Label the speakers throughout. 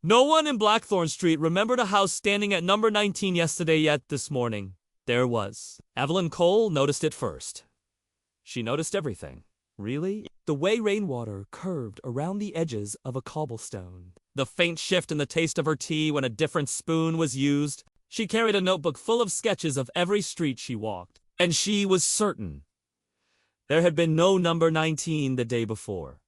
Speaker 1: No one in Blackthorn Street remembered a house standing at number 19 yesterday yet this morning. There was. Evelyn Cole noticed it first. She noticed everything. Really? The way rainwater curved around the edges of a cobblestone. The faint shift in the taste of her tea when a different spoon was used. She carried a notebook full of sketches of every street she walked. And she was certain there had been no number 19 the day before.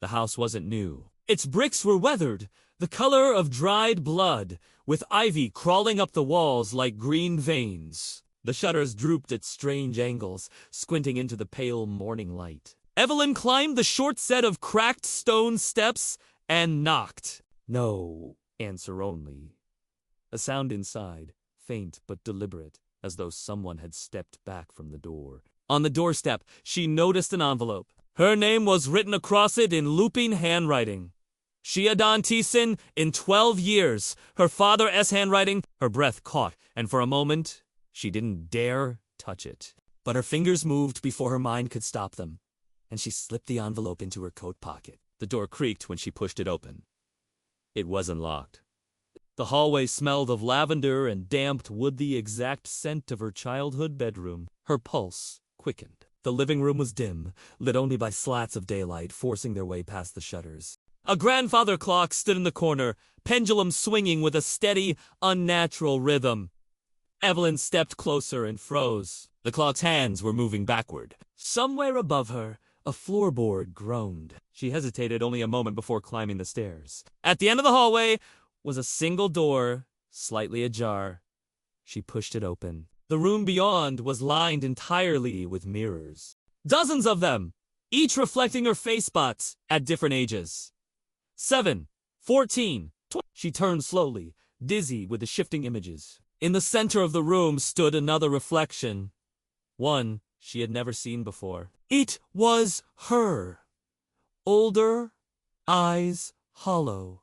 Speaker 1: The house wasn't new. Its bricks were weathered, the color of dried blood, with ivy crawling up the walls like green veins. The shutters drooped at strange angles, squinting into the pale morning light. Evelyn climbed the short set of cracked stone steps and knocked. No answer only. A sound inside, faint but deliberate, as though someone had stepped back from the door. On the doorstep, she noticed an envelope. Her name was written across it in looping handwriting. Shiadan Thiessen in 12 years. Her father's handwriting. Her breath caught, and for a moment, she didn't dare touch it. But her fingers moved before her mind could stop them, and she slipped the envelope into her coat pocket. The door creaked when she pushed it open. It wasn't locked. The hallway smelled of lavender and damped wood, the exact scent of her childhood bedroom. Her pulse quickened. The living room was dim, lit only by slats of daylight forcing their way past the shutters. A grandfather clock stood in the corner, pendulum swinging with a steady, unnatural rhythm. Evelyn stepped closer and froze. The clock's hands were moving backward. Somewhere above her, a floorboard groaned. She hesitated only a moment before climbing the stairs. At the end of the hallway was a single door, slightly ajar. She pushed it open. The room beyond was lined entirely with mirrors. Dozens of them, each reflecting her face spots at different ages. 7, 14, 20. She turned slowly, dizzy with the shifting images. In the center of the room stood another reflection, one she had never seen before. It was her. Older, eyes hollow,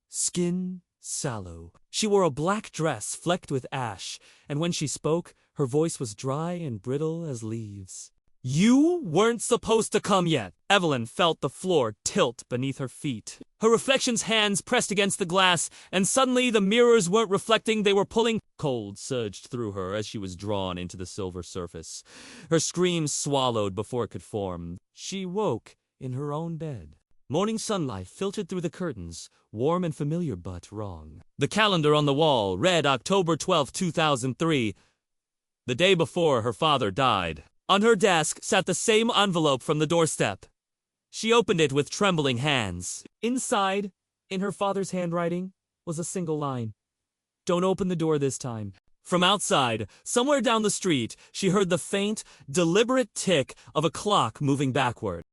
Speaker 1: skin sallow. She wore a black dress flecked with ash, and when she spoke, her voice was dry and brittle as leaves. You weren't supposed to come yet. Evelyn felt the floor tilt beneath her feet. Her reflection's hands pressed against the glass, and suddenly the mirrors weren't reflecting, they were pulling. Cold surged through her as she was drawn into the silver surface. Her scream swallowed before it could form. She woke in her own bed. Morning sunlight filtered through the curtains, warm and familiar but wrong. The calendar on the wall read October 12, 2003, the day before her father died. On her desk sat the same envelope from the doorstep. She opened it with trembling hands. Inside, in her father's handwriting, was a single line. Don't open the door this time. From outside, somewhere down the street, she heard the faint, deliberate tick of a clock moving backward.